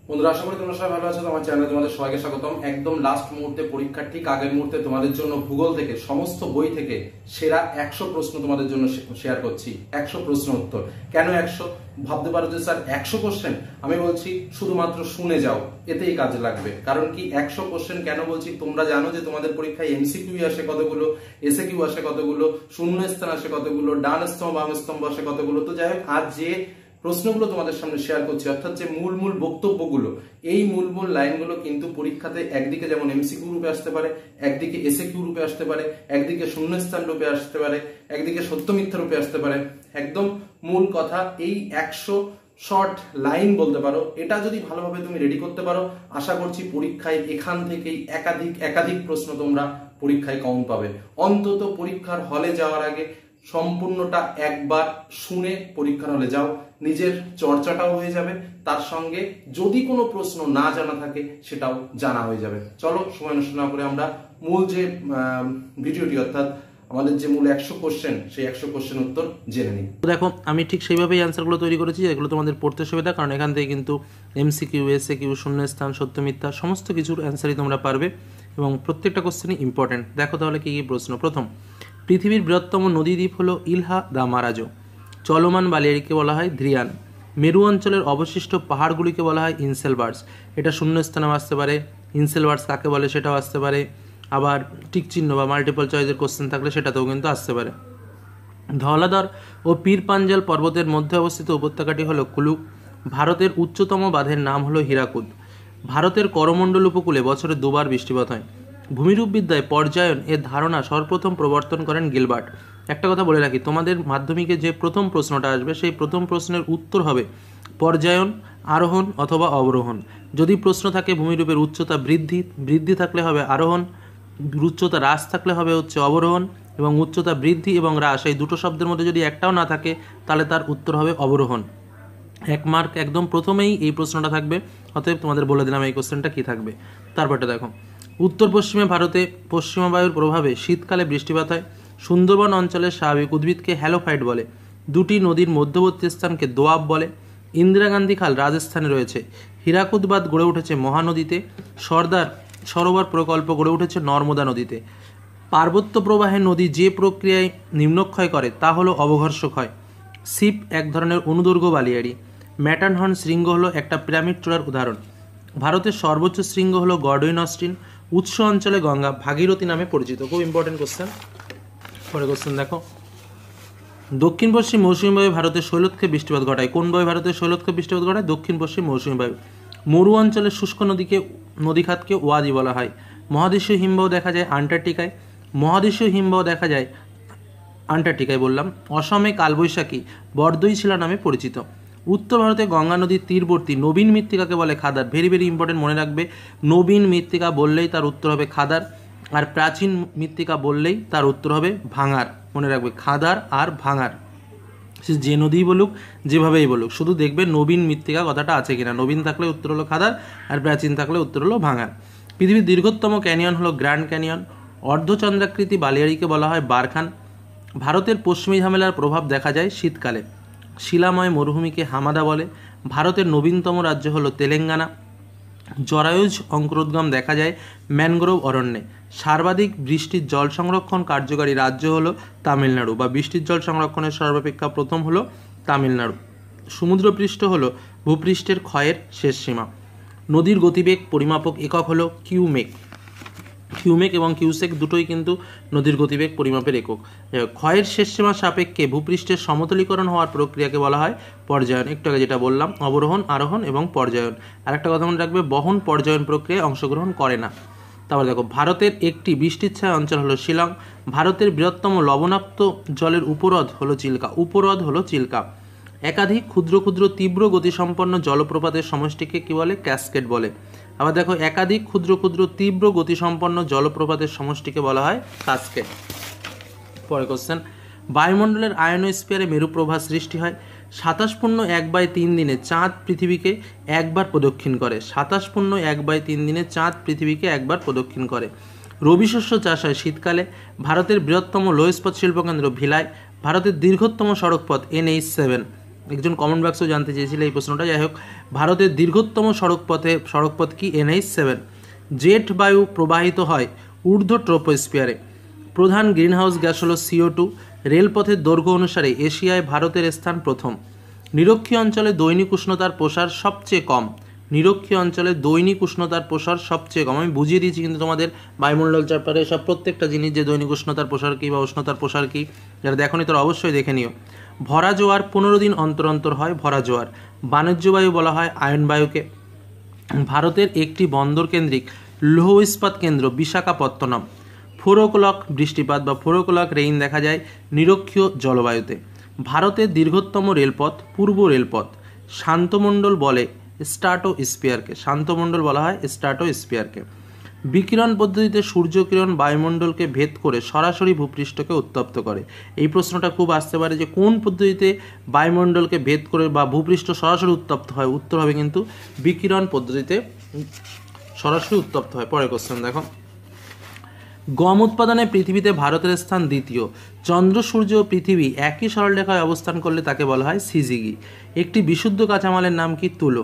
বন্ধুরা, আশা করি তোমরা সবাই ভালো আছো। তোমার চ্যানেলে তোমাদের সবাইকে স্বাগতম। একদম লাস্ট মুহূর্তে, পরীক্ষার ঠিক আগের মুহূর্তে তোমাদের জন্য ভূগোল থেকে, সমস্ত বই থেকে সেরা 100 প্রশ্ন তোমাদের জন্য শেয়ার করছি। 100 প্রশ্ন উত্তর। কেন 100? ভাবতে পারো যে স্যার 100 কোশ্চেন। আমি বলছি শুধুমাত্র শুনে যাও, এতেই কাজে লাগবে। কারণ কি 100 কোশ্চেন কেন বলছি? তোমরা জানো যে তোমাদের পরীক্ষায় এমসিকিউ আসে কতগুলো, এসএকিউ আসে কতগুলো, শূন্যস্থান আসে কতগুলো, ডান স্তম্ভ বাম স্তম্ভ আসে কতগুলো। তো যাই হোক, আজ যে প্রশ্নগুলো তোমাদের সামনে শেয়ার করছি, অর্থাৎ যে মূল বক্তব্যগুলো, এই মূল লাইনগুলো কিন্তু পরীক্ষাতে একদিকে যেমন এমসিকিউ রূপে আসতে পারে, একদিকে এসএকিউ রূপে আসতে পারে, একদিকে শূন্যস্থান রূপে আসতে পারে, একদিকে সত্য মিথ্যা রূপে আসতে পারে। একদম মূল কথা, এই 100 শর্ট লাইন বলতে পারো, এটা যদি ভালোভাবে তুমি রেডি করতে পারো, আশা করছি পরীক্ষায় এখান থেকেই একাধিক প্রশ্ন তোমরা পরীক্ষায় কমন পাবে। অন্তত পরীক্ষার হলে যাওয়ার আগে সম্পূর্ণটা একবার শুনে পরীক্ষার হলে যাও, নিজের চর্চাটাও হয়ে যাবে, তার সঙ্গে যদি কোনো প্রশ্ন না জানা থাকে সেটাও জানা হয়ে যাবে। চলো সময় নষ্ট না করে আমরা মূল যে ভিডিওটি, অর্থাৎ আমাদের যে মূল 100 কোশ্চেন, সেই 100 কোশ্চেন উত্তর জেনে নিই। দেখো, আমি ঠিক সেইভাবেই অ্যান্সারগুলো তৈরি করেছি, যেগুলো তোমাদের পড়তে সুবিধা, কারণ এখান থেকে কিন্তু এমসিকিউ, এসএকিউ, শূন্যস্থান, সত্য মিথ্যা সমস্ত কিছুর অ্যান্সারই তোমরা পারবে এবং প্রত্যেকটা কোশ্চেনই ইম্পর্টেন্ট। দেখো তাহলে কি কি প্রশ্ন। প্রথম, পৃথিবীর বৃহত্তম নদীদ্বীপ হলো ইলহা দা মারাজো। চলমান বালিয়াড়িকে বলা হয় ধ্রিয়ান। মেরু অঞ্চলের অবশিষ্ট পাহাড়গুলিকে বলা হয় ইনসেলবার্স। এটা শূন্যস্থানেও আসতে পারে। ইনসেলবার্স কাকে বলে সেটাও আসতে পারে। আবার টিক চিহ্ন বা মাল্টিপল চয়েসের কোশ্চেন থাকলে সেটাতেও কিন্তু আসতে পারে। ধওলাধর ও পীর পাঞ্জাল পর্বতের মধ্যে অবস্থিত উপত্যকাটি হলো কুলু। ভারতের উচ্চতম বাঁধের নাম হলো হীরাকুদ। ভারতের করমণ্ডল উপকূলে বছরে 2 বার বৃষ্টিপাত হয়। ভূমিরূপবিদ্যায় পর্যায়ন এর ধারণা সর্বপ্রথম প্রবর্তন করেন গিলবার্ট। একটা কথা বলে রাখি, তোমাদের মাধ্যমিকে যে প্রথম প্রশ্নটা আসবে, সেই প্রথম প্রশ্নের উত্তর হবে পর্যায়ন, আরোহণ অথবা অবরোহণ। যদি প্রশ্ন থাকে ভূমিরূপের উচ্চতা বৃদ্ধি থাকলে হবে আরোহণ, উচ্চতা হ্রাস থাকলে হবে হচ্ছে অবরোহণ, এবং উচ্চতা বৃদ্ধি এবং হ্রাস এই দুটো শব্দের মধ্যে যদি একটাও না থাকে তাহলে তার উত্তর হবে অবরোহণ। 1 মার্ক একদম প্রথমেই এই প্রশ্নটা থাকবে। অতএব তোমাদের বলে দিলাম এই কোশ্চেনটা কি থাকবে। তারপরটা দেখো, উত্তর পশ্চিমে ভারতে পশ্চিমা বায়ুর প্রভাবে শীতকালে বৃষ্টিপাত হয়। সুন্দরবন অঞ্চলের স্বাভাবিক উদ্ভিদকে হ্যালোফাইট বলে। 2টি নদীর মধ্যবর্তী স্থানকে দোয়াব বলে। ইন্দিরা গান্ধী খাল রাজস্থানে রয়েছে। হীরাকুদ বাঁধ গড়ে উঠেছে মহানদীতে। সর্দার সরোবর প্রকল্প গড়ে উঠেছে নর্মদা নদীতে। পার্বত্য প্রবাহে নদী যে প্রক্রিয়ায় নিম্নক্ষয় করে তা হলো অবঘর্ষ ক্ষয়। সিপ এক ধরনের অনুদৈর্ঘ্য বালিয়াড়ি। ম্যাটারহর্ন শৃঙ্গ হলো একটা পিরামিড চূড়ার উদাহরণ। ভারতের সর্বোচ্চ শৃঙ্গ হলো গর্ডইন অস্টিন। উৎস অঞ্চলে গঙ্গা ভাগীরথী নামে পরিচিত। খুব ইম্পর্টেন্ট কোশ্চেন। পরে কোশ্চেন দেখো, দক্ষিণ পশ্চিম মৌসুমী বায়ু ভারতের শৈলক্ষে বৃষ্টিপাত ঘটায়। কোন বায়ু ভারতের শৈলক্ষে বৃষ্টিপাত ঘটায়? দক্ষিণ পশ্চিম মৌসুমী বায়ু। মরু অঞ্চলের শুষ্ক নদীখাতকে ওয়াদি বলা হয়। মহাদেশীয় হিমবাহ দেখা যায় আন্টার্কটিকায়। মহাদেশীয় হিমবাহ দেখা যায় আন্টার্কটিকায় বললাম। অসমে কালবৈশাখী বরদইশিলা নামে পরিচিত। উত্তর ভারতে গঙ্গা নদীর তীরবর্তী নবীন মৃত্তিকাকে বলে খাদার। ভেরি ইম্পর্টেন্ট, মনে রাখবে। নবীন মৃত্তিকা বললেই তার উত্তর হবে খাদার, আর প্রাচীন মৃত্তিকা বললেই তার উত্তর হবে ভাঙার। মনে রাখবে, খাদার আর ভাঙার। সে যে নদীই বলুক, যেভাবেই বলুক, শুধু দেখবে নবীন মৃত্তিকা কথাটা আছে কিনা। নবীন থাকলে উত্তর হলো খাদার, আর প্রাচীন থাকলে উত্তর হলো ভাঙার। পৃথিবীর দীর্ঘতম ক্যানিয়ন হলো গ্র্যান্ড ক্যানিয়ন। অর্ধচন্দ্রাকৃতি বালিয়াড়িকে বলা হয় বারখান। ভারতের পশ্চিমী ঝামেলার প্রভাব দেখা যায় শীতকালে। শিলাময় মরুভূমিকে হামাদা বলে। ভারতের নবীনতম রাজ্য হলো তেলেঙ্গানা। জরায়ুজ অঙ্কুরোদ্গম দেখা যায় ম্যানগ্রোভ অরণ্যে। সর্বাধিক বৃষ্টির জল সংরক্ষণ কার্যকারী রাজ্য হলো তামিলনাড়ু, বা বৃষ্টির জল সংরক্ষণের সর্বাপেক্ষা প্রথম হলো তামিলনাড়ু। সমুদ্রপৃষ্ঠ হলো ভূপৃষ্ঠের ক্ষয়ের শেষ সীমা। নদীর গতিবেগ পরিমাপক একক হলো কিউমেক এবং কিউসেক, দুটোই কিন্তু নদীর গতিবেগ পরিমাপের একক। ক্ষয়ের শেষ সীমার সাপেক্ষে ভূপৃষ্ঠের সমতলীকরণ হওয়ার প্রক্রিয়াকে বলা হয় পর্যায়ন। একটু আগে যেটা বললাম, অবরোহণ, আরোহণ এবং পর্যায়ন। আরেকটা কথা মনে রাখবে, বহন পর্যায়ন প্রক্রিয়ায় অংশগ্রহণ করে না। তারপর দেখো, ভারতের একটি বৃষ্টির ছায়া অঞ্চল হলো শিলং। ভারতের বৃহত্তম লবণাক্ত জলের উপহ্রদ হলো চিল্কা। একাধিক ক্ষুদ্র তীব্র গতিসম্পন্ন জলপ্রপাতের সমষ্টিকে কি বলে? ক্যাসকেড বলে। আবার দেখো, একাধিক ক্ষুদ্র তীব্র গতিসম্পন্ন জলপ্রপাতের সমষ্টিকে বলা হয় কাসকেড। পরে কোশ্চেন, বায়ুমণ্ডলের আয়নোস্ফিয়ারে মেরুপ্রবাহ সৃষ্টি হয়। 27.1/3 দিনে চাঁদ পৃথিবীকে একবার প্রদক্ষিণ করে। 27.1/3 দিনে চাঁদ পৃথিবীকে একবার প্রদক্ষিণ করে। রবি শস্য চাষ হয় শীতকালে। ভারতের বৃহত্তম লৌহ ইস্পাত শিল্পকেন্দ্র ভিলায়। ভারতের দীর্ঘতম সড়কপথ NH7। একজন কমেন্ট বক্সেও জানতে চেয়েছিল এই প্রশ্নটা। যাই হোক, ভারতের দীর্ঘতম সড়কপথ কি? NH7। জেট বায়ু প্রবাহিত হয় ঊর্ধ্ব ট্রোপোস্ফিয়ারে। প্রধান গ্রিনহাউস গ্যাস হলো CO2। রেলপথের দৈর্ঘ্য অনুসারে এশিয়ায় ভারতের স্থান প্রথম। নিরক্ষীয় অঞ্চলে দৈনিক উষ্ণতার প্রসার সবচেয়ে কম। নিরক্ষীয় অঞ্চলে দৈনিক উষ্ণতার প্রসার সবচেয়ে কম। আমি বুঝিয়ে দিয়েছি কিন্তু তোমাদের বায়ুমণ্ডল চ্যাপ্টারে সব প্রত্যেকটা জিনিস, যে দৈনিক উষ্ণতার প্রসার কী বা উষ্ণতার প্রসার কী, যারা দেখোনি তারা অবশ্যই দেখে নিও। ভরা জোয়ার 15 দিন অন্তর অন্তর হয় ভরা জোয়ার। বাণিজ্য বায়ু বলা হয় আয়ন বায়ুকে। ভারতের একটি বন্দর কেন্দ্রিক লৌহ ইস্পাত কেন্দ্র বিশাখাপত্তনম। 4 o'clock বৃষ্টিপাত বা 4 o'clock রেইন দেখা যায় নিরক্ষীয় জলবায়ুতে। ভারতের দীর্ঘতম রেলপথ পূর্ব রেলপথ। শান্তমণ্ডল বলে স্ট্র্যাটোস্ফিয়ারকে। শান্তমণ্ডল বলা হয় স্ট্র্যাটোস্ফিয়ারকে। বিকিরণ পদ্ধতিতে সূর্যকিরণ বায়ুমণ্ডলকে ভেদ করে সরাসরি ভূপৃষ্ঠকে উত্তপ্ত করে। এই প্রশ্নটা খুব আসতে পারে যে কোন পদ্ধতিতে বায়ুমণ্ডলকে ভেদ করে বা ভূপৃষ্ঠ সরাসরি উত্তপ্ত হয়? উত্তর হবে কিন্তু বিকিরণ পদ্ধতিতে সরাসরি উত্তপ্ত হয়। পরের কোশ্চেন দেখো, গম উৎপাদনে পৃথিবীতে ভারতের স্থান দ্বিতীয়। চন্দ্র, সূর্য ও পৃথিবী একই সরলরেখায় অবস্থান করলে তাকে বলা হয় সিজিগি। একটি বিশুদ্ধ কাঁচামালের নাম কি? তুলো।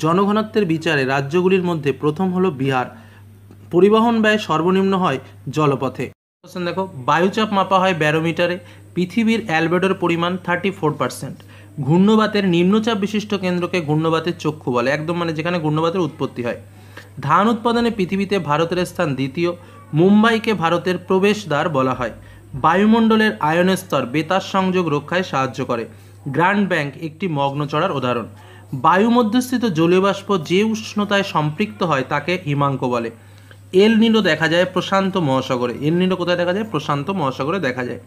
জনঘনত্বের বিচারে রাজ্যগুলির মধ্যে প্রথম হলো বিহার। পরিবহন ব্যয় সর্বনিম্ন হয় জলপথে। কোশ্চেন দেখো, বায়ুচাপ মাপা হয় ব্যারোমিটারে। পৃথিবীর অ্যালবেডোর পরিমাণ 34%। ঘূর্ণবাতের নিম্নচাপ বিশিষ্ট কেন্দ্রকে ঘূর্ণবাতের চক্ষু বলে, একদম মানে যেখানে ঘূর্ণবাতের উৎপত্তি হয়। ধান উৎপাদনে পৃথিবীতে ভারতের স্থান দ্বিতীয়। মুম্বাইকে ভারতের প্রবেশদ্বার বলা হয়। বায়ুমণ্ডলের আয়ন স্তর বেতার সংযোগ রক্ষায় সাহায্য করে। গ্র্যান্ড ব্যাংক একটি মগ্ন চড়ার উদাহরণ। বায়ু মধ্যস্থিত জলীয় বাষ্প যে উষ্ণতায় সম্পৃক্ত হয় তাকে হিমাঙ্ক বলে। এল নিনো দেখা যায় প্রশান্ত মহাসাগরে। এল নিনো কোথায় দেখা যায়? প্রশান্ত মহাসাগরে দেখা যায়।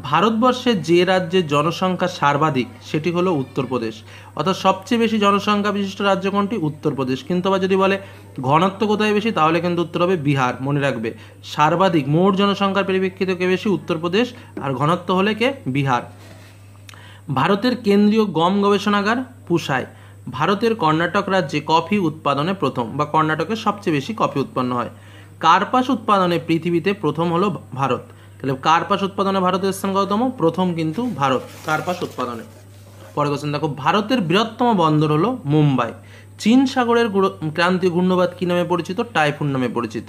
ভারতবর্ষের যে রাজ্যের জনসংখ্যা সর্বাধিক সেটি হলো উত্তরপ্রদেশ। অর্থাৎ সবচেয়ে বেশি জনসংখ্যা বিশিষ্ট রাজ্য কোনটি? উত্তরপ্রদেশ। কিন্তু আবার যদি বলে ঘনত্ব কোথায় বেশি, তাহলে কিন্তু উত্তর হবে বিহার। মনে রাখবে, সর্বাধিক মোট জনসংখ্যার পরিপ্রেক্ষিতে কে বেশি? উত্তরপ্রদেশ। আর ঘনত্ব হলে কে? বিহার। ভারতের কেন্দ্রীয় গম গবেষণাগার পুসায়। ভারতের কর্ণাটক রাজ্যে কফি উৎপাদনে প্রথম, বা কর্ণাটকে সবচেয়ে বেশি কফি উৎপন্ন হয়। কার্পাস উৎপাদনে পৃথিবীতে প্রথম হলো ভারত। তাহলে কার্পাস উৎপাদনে ভারতের স্থান কততম? প্রথম কিন্তু ভারত কার্পাস উৎপাদনে। পরে কোশ্চেন দেখো, ভারতের বৃহত্তম বন্দর হলো মুম্বাই। চীন সাগরের ক্রান্তীয় ঘূর্ণবাত কী নামে পরিচিত? টাইফুন নামে পরিচিত।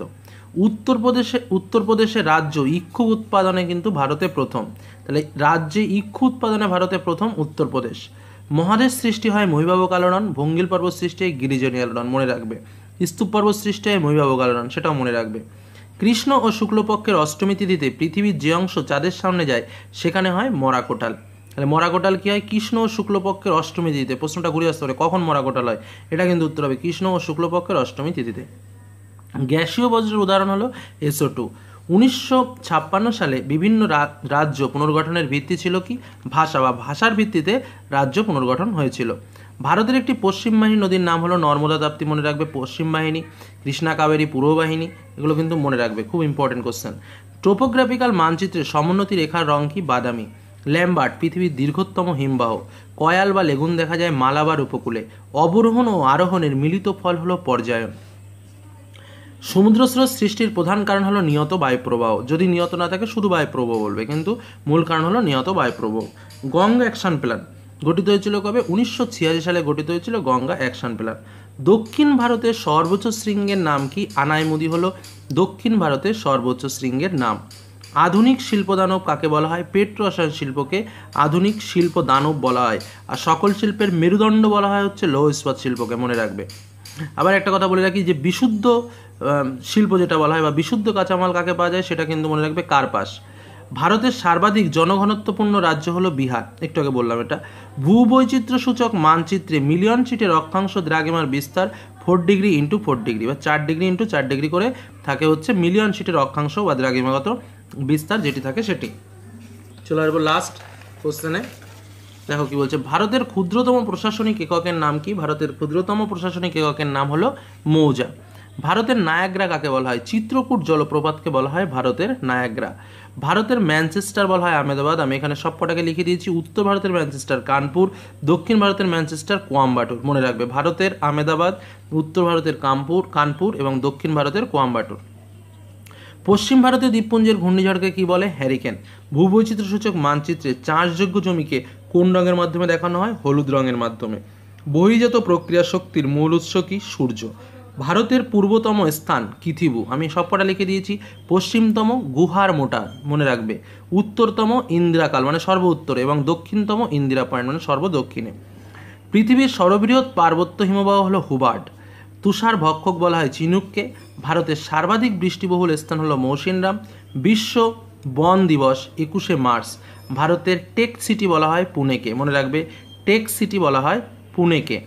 উত্তরপ্রদেশের রাজ্য ইক্ষু উৎপাদনে কিন্তু ভারতে প্রথম। তাহলে রাজ্যে ইক্ষু উৎপাদনে ভারতে প্রথম উত্তরপ্রদেশ। মহাদেশ সৃষ্টি হয় মহিবাবক আলোড়ন। ভঙ্গিল পর্বত সৃষ্টি হয় গিরিজনী আলোড়ন। মনে রাখবে। স্তূপ পর্বত সৃষ্টি হয় মহিবাবক আলোড়ন, সেটাও মনে রাখবে। কৃষ্ণ ও শুক্লপক্ষের অষ্টমী তিথিতে পৃথিবীর যে অংশ চাঁদের সামনে যায় সেখানে হয় মরাকোটাল। তাহলে মরাকোটাল কি হয়? কৃষ্ণ ও শুক্লপক্ষের অষ্টমী তিথিতে। প্রশ্নটা ঘুরে আসতে পারে কখন মরাকোটাল হয়, এটা কিন্তু উত্তর হবে কৃষ্ণ ও শুক্লপক্ষের অষ্টমী তিথিতে। গ্যাসীয় বজ্রের উদাহরণ হলো SO2। 1956 সালে বিভিন্ন রাজ্য পুনর্গঠনের ভিত্তি ছিল কি? ভাষা বা ভাষার ভিত্তিতে রাজ্য পুনর্গঠন হয়েছিল। ভারতের একটি পশ্চিম বাহিনী নদীর নাম হলো নর্মদা তাপ্তি। মনে রাখবে, পশ্চিম বাহিনী, কৃষ্ণা কাবেরী পূর্ব বাহিনী, এগুলো কিন্তু মনে রাখবে, খুব ইম্পর্টেন্ট কোশ্চেন। টোপোগ্রাফিক্যাল মানচিত্রে সমোন্নতি রেখার রং কি? বাদামি। ল্যাম্বার্ট পৃথিবীর দীর্ঘতম হিমবাহ। কয়াল বা লেগুন দেখা যায় মালাবার উপকূলে। অবরোহণ ও আরোহণের মিলিত ফল হলো পর্যায়ন। সমুদ্রস্রোত সৃষ্টির প্রধান কারণ হলো নিয়ত বায়ুপ্রবাহ। যদি নিয়ত না থাকে শুধু বায়ুপ্রবাহ বলবে, কিন্তু মূল কারণ হলো নিয়ত বায়ুপ্রবাহ। গঙ্গা অ্যাকশন প্ল্যান গঠিত হয়েছিল কবে? 1986 সালে গঠিত হয়েছিল গঙ্গা অ্যাকশন প্ল্যান। দক্ষিণ ভারতের সর্বোচ্চ শৃঙ্গের নাম কি? আনাইমুদি হলো দক্ষিণ ভারতের সর্বোচ্চ শৃঙ্গের নাম। আধুনিক শিল্পদানব কাকে বলা হয়? পেট্রো রসায়ন শিল্পকে আধুনিক শিল্প দানব বলা হয়। আর সকল শিল্পের মেরুদণ্ড বলা হয় হচ্ছে লৌহ ইস্পাত শিল্পকে। মনে রাখবে। আবার একটা কথা বলে রাখি যে বিশুদ্ধ শিল্প যেটা বলা হয় বা বিশুদ্ধ কাঁচামাল কাকে পাওয়া যায় সেটা কিন্তু মনে রাখবে কার্পাস। ভারতের সর্বাধিক জনঘনত্বপূর্ণ রাজ্য হলো বিহার, একটু আগে বললাম এটা। ভূবৈচিত্র্য সূচক মানচিত্রে মিলিয়ন সিটের অক্ষাংশ দ্রাঘিমার বিস্তার 4 ডিগ্রি ইন্টু 4 ডিগ্রি বা 4 ডিগ্রি ইন্টু 4 ডিগ্রি করে থাকে হচ্ছে মিলিয়ন সিটের অক্ষাংশ বা দ্রাঘিমাগত বিস্তার যেটি থাকে সেটি। চলে আসবো লাস্ট কোশ্চেনে। দেখো কি বলছে, ভারতের ক্ষুদ্রতম প্রশাসনিক এককের নাম কি? ভারতের ক্ষুদ্রতম প্রশাসনিক এককের নাম হলো মৌজা। ভারতের নায়াগ্রা কাকে বলা হয়? চিত্রকূট জলপ্রপাতকে বলা হয় ভারতের নায়াগ্রা। ভারতের ম্যানচেস্টার বলা হয় আহমেদাবাদ। আমি এখানে সব কটাকে লিখে দিয়েছি। উত্তর ভারতের ম্যানচেস্টার কানপুর, দক্ষিণ ভারতের ম্যানচেস্টার কোয়াম্বাটুর। মনে রাখবে, ভারতের আহমেদাবাদ, উত্তর ভারতের কানপুর এবং দক্ষিণ ভারতের কোয়াম্বাটুর। পশ্চিম ভারতের দ্বীপপুঞ্জের ঘূর্ণিঝড়কে কি বলে? হ্যারিকেন। ভূবৈচিত্র্য সূচক মানচিত্রে চাষযোগ্য জমিকে কোন রঙের মাধ্যমে দেখানো হয়? হলুদ রঙের মাধ্যমে। বহির্জাত প্রক্রিয়া শক্তির মূল উৎস কি? সূর্য। ভারতের পূর্বতম স্থান কিথিবু, আমি সবকটা লিখে দিয়েছি। পশ্চিমতম গুহার মোটা, মনে রাখবে। উত্তরতম ইন্দিরাকাল মানে সর্ব উত্তরে, এবং দক্ষিণতম ইন্দিরা পয়েন্ট মানে সর্ব দক্ষিণে। পৃথিবীর সর্ববৃহৎ পার্বত্য হিমবাহ হলো হুবার্ড। তুষার ভক্ষক বলা হয় চিনুককে। ভারতের সর্বাধিক বৃষ্টিবহুল স্থান হলো মৌসিনরাম। বিশ্ব বন দিবস 21শে মার্চ। ভারতের টেক সিটি বলা হয় পুনেকে, মনে রাখবে, টেক সিটি বলা হয় পুনেকে।